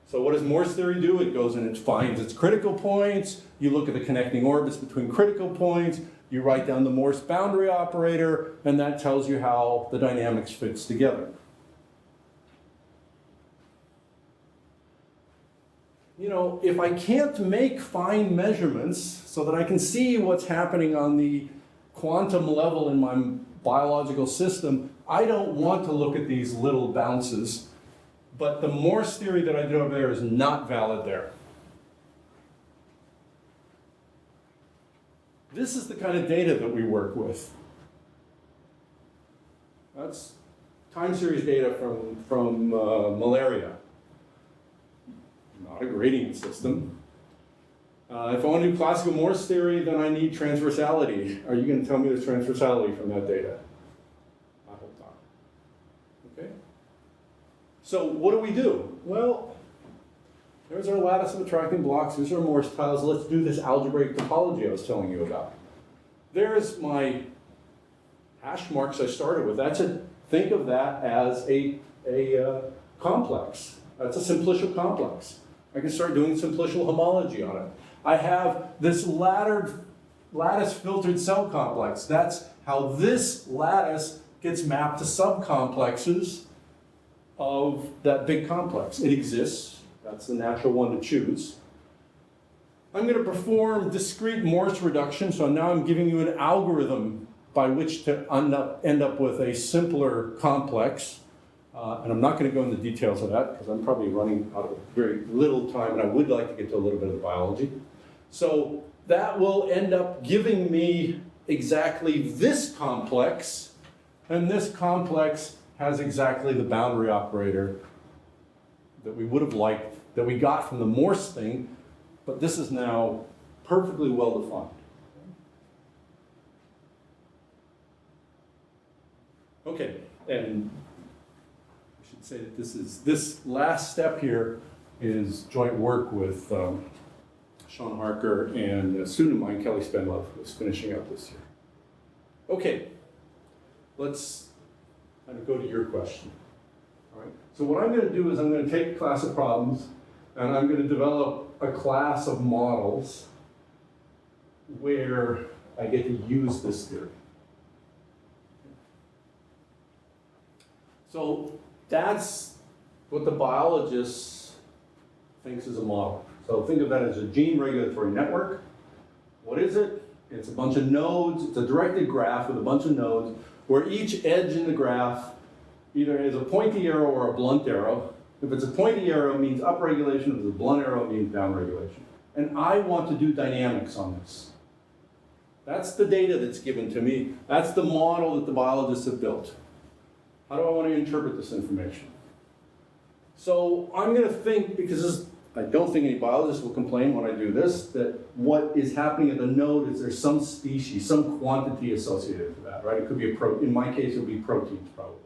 So what does Morse theory do? It goes and it finds its critical points. You look at the connecting orbits between critical points. You write down the Morse boundary operator, and that tells you how the dynamics fits together. You know, if I can't make fine measurements so that I can see what's happening on the quantum level in my biological system, I don't want to look at these little bounces. But the Morse theory that I did over there is not valid there. This is the kind of data that we work with. That's time series data from malaria. Not a gradient system. If I want to do classical Morse theory, then I need transversality. Are you going to tell me there's transversality from that data? I hope not. Okay? So what do? Well, there's our lattice of attracting blocks. There's our Morse tiles. Let's do this algebraic topology I was telling you about. There's my hash marks I started with. Think of that as a complex. That's a simplicial complex. I can start doing simplicial homology on it. I have this lattice filtered cell complex. That's how this lattice gets mapped to subcomplexes of that big complex. It exists. That's the natural one to choose. I'm going to perform discrete Morse reduction, so now I'm giving you an algorithm by which to end up with a simpler complex. And I'm not going to go into details of that because I'm probably running out of very little time, and I would like to get to a little bit of the biology. So that will end up giving me exactly this complex, and this complex has exactly the boundary operator that we would have liked, that we got from the Morse thing, but this is now perfectly well defined. Okay, and I should say that this last step here is joint work with Sean Harker and a student of mine, Kelly Spenlove, who's finishing up this year. Okay, let's kind of go to your question. All right. So what I'm going to do is I'm going to take a class of problems and I'm going to develop a class of models where I get to use this theory. So that's what the biologist thinks is a model. So think of that as a gene regulatory network. What is it? It's a bunch of nodes. It's a directed graph with a bunch of nodes where each edge in the graph either is a pointy arrow or a blunt arrow. If it's a pointy arrow, it means upregulation. If it's a blunt arrow, it means downregulation. And I want to do dynamics on this. That's the data that's given to me. That's the model that the biologists have built. How do I want to interpret this information? So I'm going to think, because I don't think any biologist will complain when I do this, that what is happening at the node is there's some species, some quantity associated with that, right? It could be in my case, it would be proteins probably,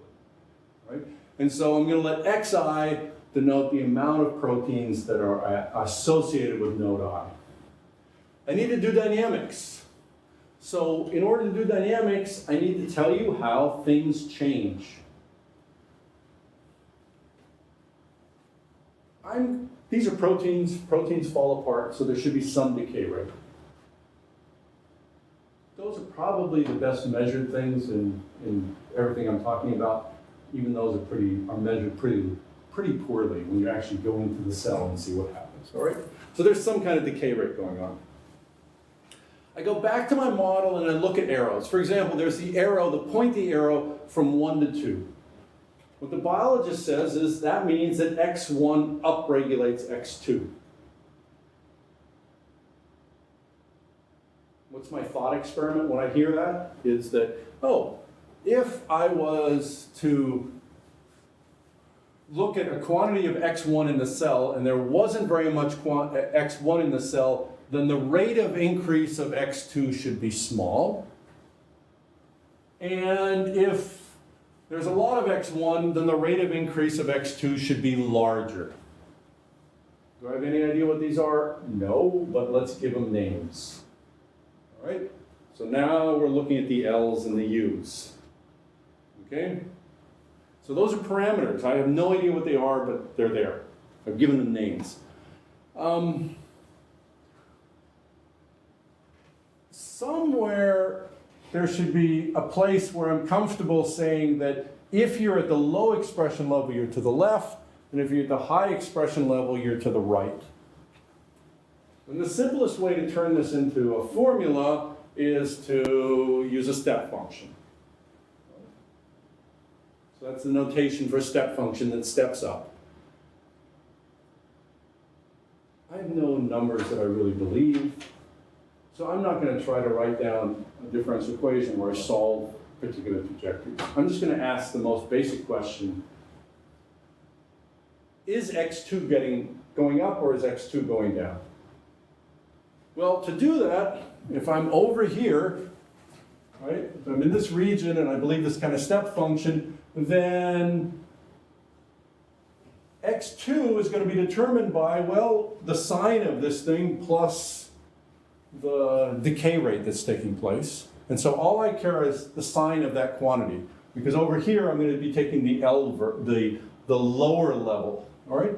right? And so I'm going to let xi denote the amount of proteins that are associated with node I. I need to do dynamics. So in order to do dynamics, I need to tell you how things change. These are proteins. Proteins fall apart, so there should be some decay rate. Those are probably the best measured things in everything I'm talking about. Even those are measured pretty poorly when you actually go into the cell and see what happens. All right. So there's some kind of decay rate going on. I go back to my model and I look at arrows. For example, there's the arrow, the pointy arrow from 1 to 2. What the biologist says is that means that x1 upregulates x2. What's my thought experiment when I hear that? Is that, oh, if I was to look at a quantity of x1 in the cell and there wasn't very much x1 in the cell, then the rate of increase of x2 should be small. And if there's a lot of x1, then the rate of increase of x2 should be larger. Do I have any idea what these are? No, but let's give them names. All right, so now we're looking at the L's and the U's. Okay? So those are parameters. I have no idea what they are, but they're there. I've given them names. Somewhere there should be a place where I'm comfortable saying that if you're at the low expression level, you're to the left, and if you're at the high expression level, you're to the right. And the simplest way to turn this into a formula is to use a step function. So that's the notation for a step function that steps up. I have no numbers that I really believe, so I'm not going to try to write down a differential equation where I solve particular trajectories. I'm just going to ask the most basic question. Is x2 going up or is x2 going down? Well, to do that, if I'm over here, right, if I'm in this region and I believe this kind of step function, then x2 is going to be determined by, well, the sine of this thing plus the decay rate that's taking place. And so all I care is the sine of that quantity, because over here I'm going to be taking the the lower level, all right?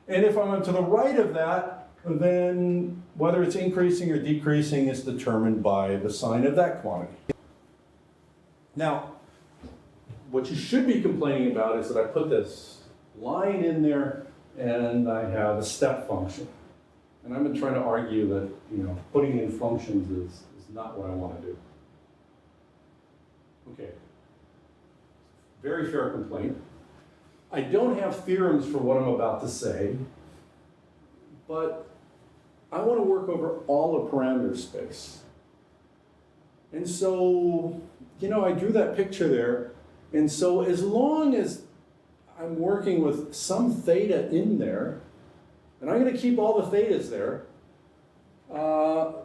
And if I'm to the right of that, then whether it's increasing or decreasing is determined by the sine of that quantity. Now, what you should be complaining about is that I put this line in there and I have a step function. And I've been trying to argue that, putting in functions is not what I want to do. Okay. Very fair complaint. I don't have theorems for what I'm about to say, but I want to work over all the parameter space. And so, I drew that picture there. And so as long as I'm working with some theta in there, and I'm going to keep all the thetas there, I'm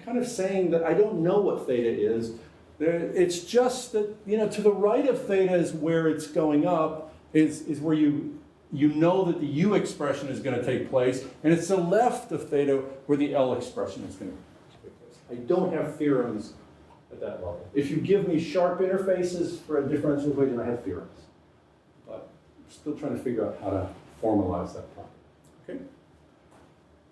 kind of saying that I don't know what theta is. It's just that, to the right of theta is where it's going up, is where you know that the U expression is going to take place, and it's the left of theta where the L expression is going to take place. I don't have theorems at that level. If you give me sharp interfaces for a differential equation, I have theorems. But I'm still trying to figure out how to formalize that property. Okay?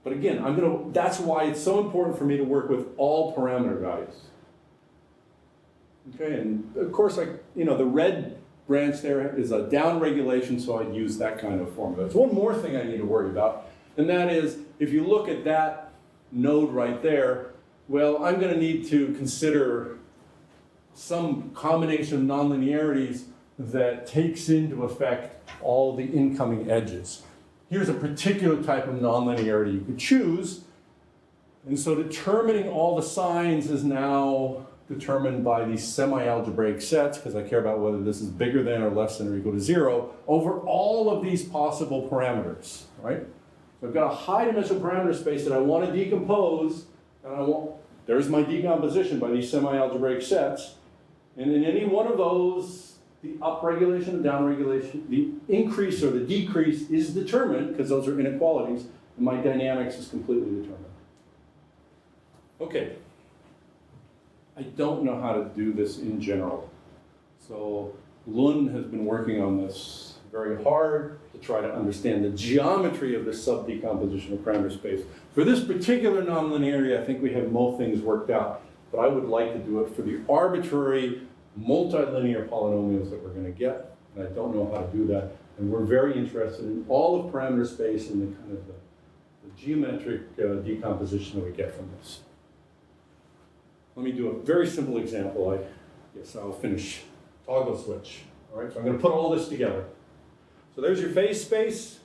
But again, that's why it's so important for me to work with all parameter values. Okay, and of course, the red branch there is a down regulation, so I'd use that kind of formula. There's one more thing I need to worry about, and that is, if you look at that node right there, well, I'm going to need to consider some combination of nonlinearities that takes into effect all the incoming edges. Here's a particular type of nonlinearity you could choose, and so determining all the signs is now determined by these semi-algebraic sets, because I care about whether this is bigger than or less than or equal to 0, over all of these possible parameters, right? So I've got a high-dimensional parameter space that I want to decompose, and there's my decomposition by these semi-algebraic sets, and in any one of those, the upregulation and downregulation, the increase or the decrease is determined, because those are inequalities, and my dynamics is completely determined. Okay. I don't know how to do this in general. So Lund has been working on this very hard to try to understand the geometry of the sub-decomposition of parameter space. For this particular nonlinearity, I think we have most things worked out, but I would like to do it for the arbitrary multilinear polynomials that we're going to get, and I don't know how to do that. And we're very interested in all of parameter space and the kind of the geometric decomposition that we get from this. Let me do a very simple example. I guess I'll finish. Toggle switch. All right, so I'm going to put all this together. So there's your phase space.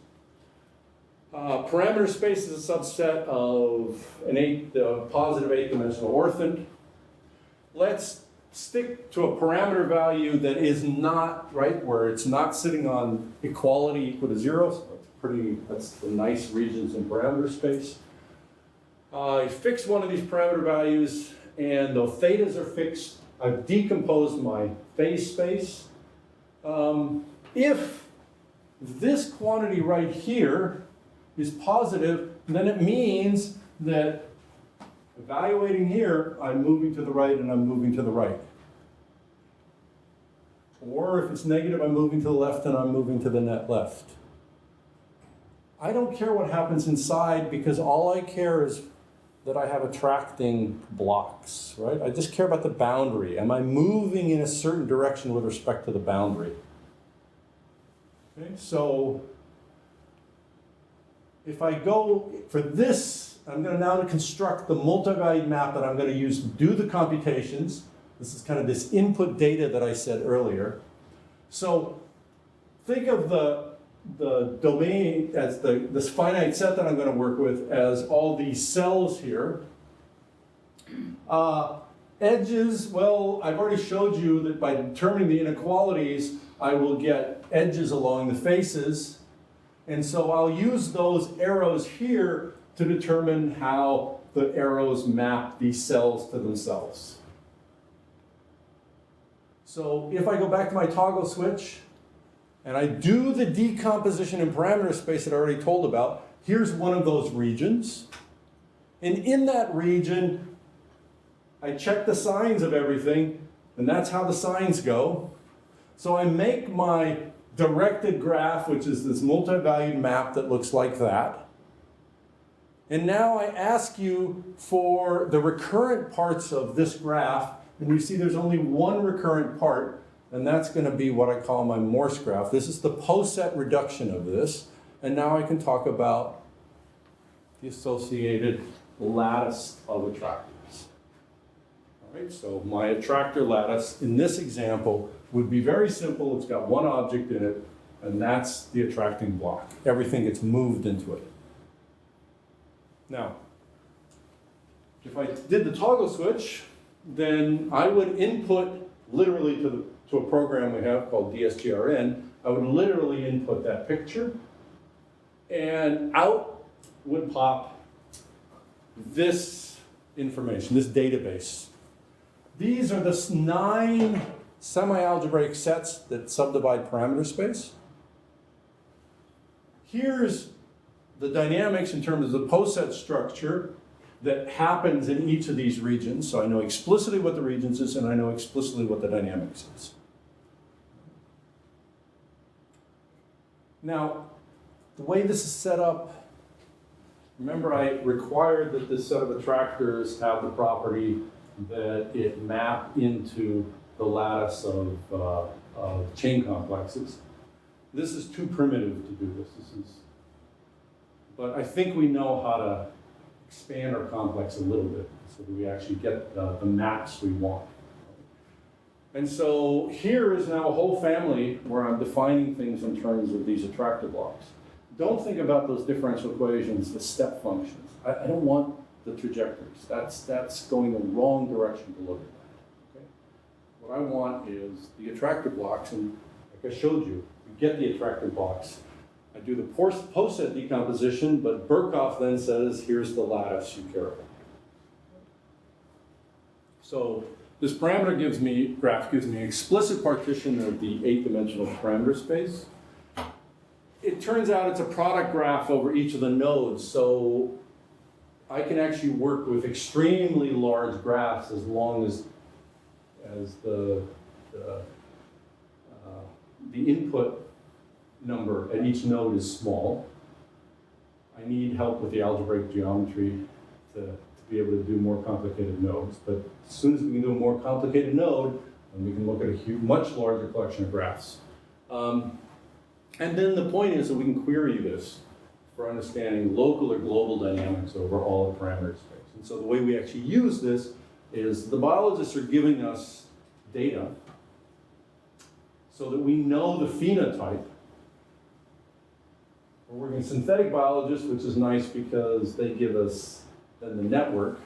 Parameter space is a subset of a positive 8-dimensional orthant. Let's stick to a parameter value that is not, right, where it's not sitting on equality equal to 0. So that's the nice regions in parameter space. I fix one of these parameter values, and the thetas are fixed. I've decomposed my phase space. If this quantity right here is positive, then it means that evaluating here, I'm moving to the right and I'm moving to the right. Or if it's negative, I'm moving to the left and I'm moving to the net left. I don't care what happens inside, because all I care is that I have attracting blocks, right? I just care about the boundary. Am I moving in a certain direction with respect to the boundary? Okay, so if I go for this, I'm going to now construct the multivalued map that I'm going to use to do the computations. This is kind of this input data that I said earlier. So think of the domain as this finite set that I'm going to work with as all these cells here. Edges, well, I've already showed you that by determining the inequalities, I will get edges along the faces. And so I'll use those arrows here to determine how the arrows map these cells to themselves. So if I go back to my toggle switch, and I do the decomposition in parameter space that I already told about, here's one of those regions. And in that region, I check the signs of everything, and that's how the signs go. So I make my directed graph, which is this multi-valued map that looks like that. And now I ask you for the recurrent parts of this graph, and you see there's only one recurrent part, and that's going to be what I call my Morse graph. This is the poset reduction of this. And now I can talk about the associated lattice of attractors. All right, so my attractor lattice in this example would be very simple. It's got one object in it, and that's the attracting block. Everything gets moved into it. Now, if I did the toggle switch, then I would input literally to a program we have called DSGRN. I would literally input that picture, and out would pop this information, this database. These are the 9 semi-algebraic sets that subdivide parameter space. Here's the dynamics in terms of the poset structure that happens in each of these regions. So I know explicitly what the regions is, and I know explicitly what the dynamics is. Now, the way this is set up, remember I required that this set of attractors have the property that it map into the lattice of chain complexes. This is too primitive to do this. But I think we know how to expand our complex a little bit so that we actually get the maps we want. And so here is now a whole family where I'm defining things in terms of these attractor blocks. Don't think about those differential equations as step functions. I don't want the trajectories. That's going the wrong direction to look at that. Okay? What I want is the attractor blocks, and like I showed you, you get the attractor blocks. I do the poset decomposition, but Birkhoff then says, here's the lattice you care about. So this parameter graph gives me explicit partition of the 8-dimensional parameter space. It turns out it's a product graph over each of the nodes, so I can actually work with extremely large graphs as long as the input number at each node is small. I need help with the algebraic geometry to be able to do more complicated nodes. But as soon as we can do a more complicated node, then we can look at a much larger collection of graphs. And then the point is that we can query this for understanding local or global dynamics over all the parameter space. And so the way we actually use this is the biologists are giving us data so that we know the phenotype. We're working with synthetic biologists, which is nice because they give us then the network.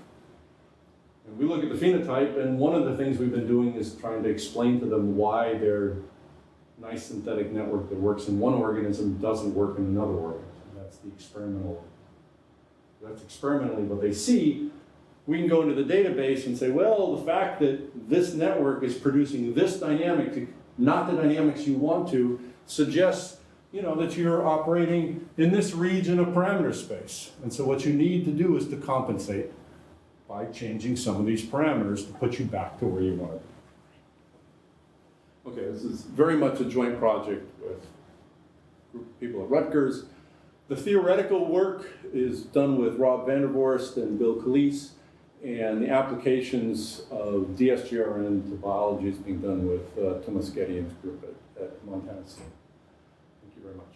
And we look at the phenotype, and one of the things we've been doing is trying to explain to them why their nice synthetic network that works in one organism doesn't work in another organism. That's the experimental, that's experimentally what they see. We can go into the database and say, well, the fact that this network is producing this dynamic, not the dynamics you want to, suggests that you're operating in this region of parameter space. And so what you need to do is to compensate by changing some of these parameters to put you back to where you want to be. Okay, this is very much a joint project with a group of people at Rutgers. The theoretical work is done with Rob Vandervorst and Bill Calise, and the applications of DSGRN to biology is being done with Tim Moschetti group at Montana State. Thank you very much.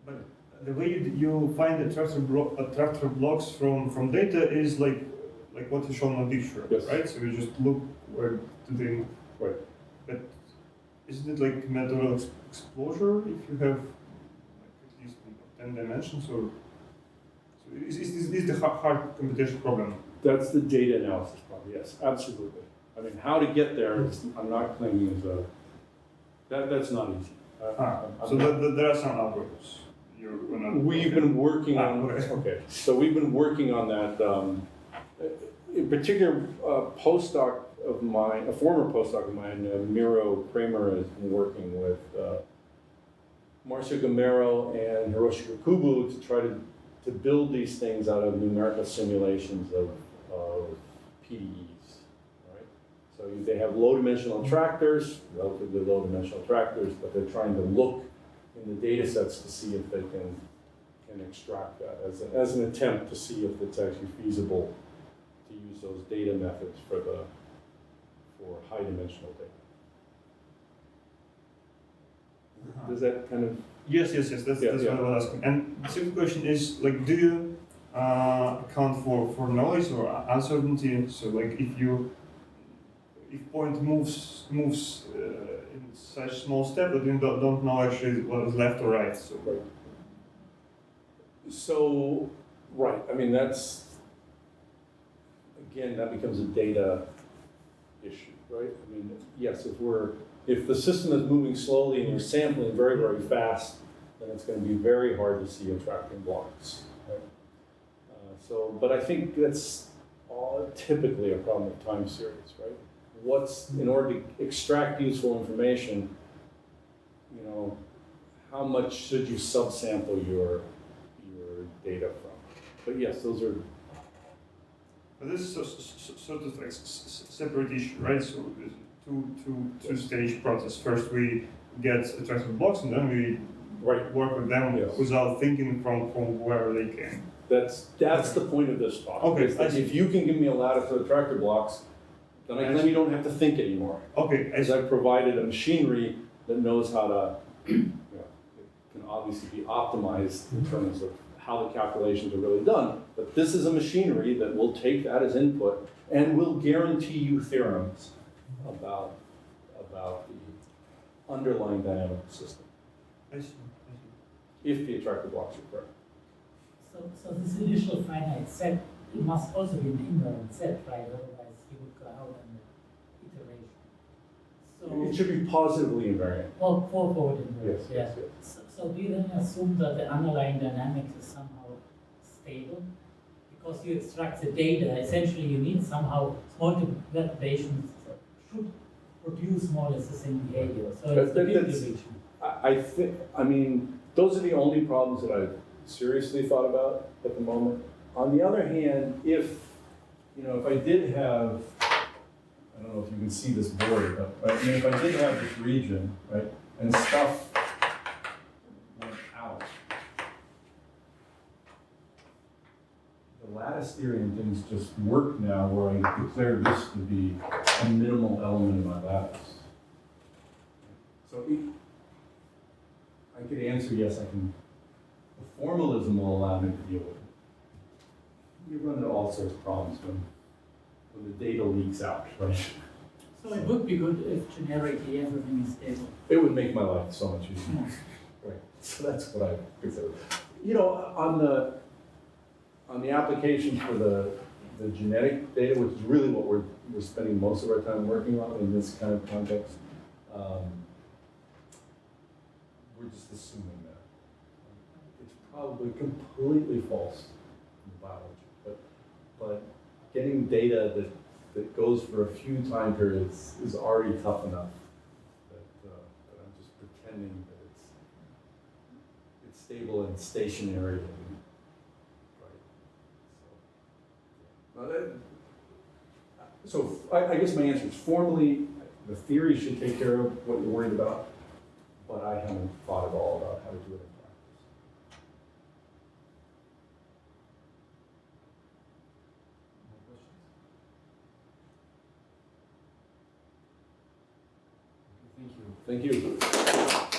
But the way you find attractor blocks from data is like what is shown on the picture, yes. Right? So you just look where to the Right. But isn't it like combinatorial exposure if you have at least 10 dimensions, or so is the hard computation problem? That's the data analysis problem. Yes, absolutely. I mean, how to get there? I'm not claiming is that's not easy. So there are some algorithms. We've been working on. Okay. Okay, so we've been working on that. In particular, a former postdoc of mine, Miro Kramer, has been working with Marcio Gamero and Hiroshi Kubu to try to build these things out of numerical simulations of PDEs. Right? So they have low-dimensional attractors, relatively low-dimensional attractors, but they're trying to look in the data sets to see if they can extract that as an attempt to see if it's actually feasible to use those data methods for high dimensional data. Does that kind of? Yes. That's what I was asking. And the second question is like, do you account for noise or uncertainty? So like, if point moves in such small step that you don't know actually what is left or right. So right. So right. I mean that's again that becomes a data issue, right? I mean yes, if the system is moving slowly and you're sampling very, very fast, then it's going to be very hard to see attracting blocks. Right? But I think that's typically a problem with time series, right? In order to extract useful information, how much should you subsample your data from? But yes, those are. But this is sort of like separate issue, right? So there's two-stage process. First, we get attractive blocks, and then we work with them without thinking from where they came. That's the point of this talk. Okay. If you can give me a lattice of attractor blocks, then you don't have to think anymore. Okay. Because I've provided a machinery that knows how to, it can obviously be optimized in terms of how the calculations are really done. But this is a machinery that will take that as input and will guarantee you theorems about the underlying dynamical system. I see. If the attractor blocks are correct. So this initial finite set, it must also be an invariant set, right? Otherwise you would go out on the iteration. It should be positively invariant. Well, forward invariant. Yes. So do you then assume that the underlying dynamics is somehow stable? Because you extract the data, essentially you need somehow small perturbations should produce more or less the same behavior. So it's the distribution. I mean, those are the only problems that I've seriously thought about at the moment. On the other hand, if I did have, I don't know if you can see this board, but I mean, if I did have this region, right, and stuff went out, the lattice theory and things just work now where I declare this to be a minimal element in my lattice. So I could answer yes, I can. The formalism will allow me to deal with it. You run into all sorts of problems when the data leaks out, right? So it would be good if generically everything is stable. It would make my life so much easier. Yeah. Right, so that's what I consider. You know, on the application for the genetic data, which is really what we're spending most of our time working on in this kind of context, we're just assuming that. It's probably completely false in biology, but getting data that goes for a few time periods is already tough enough that I'm just pretending that it's stable and stationary. And, right. So I guess my answer is formally, the theory should take care of what you're worried about, but I haven't thought at all about how to do it in practice. More questions? Okay, thank you. Thank you.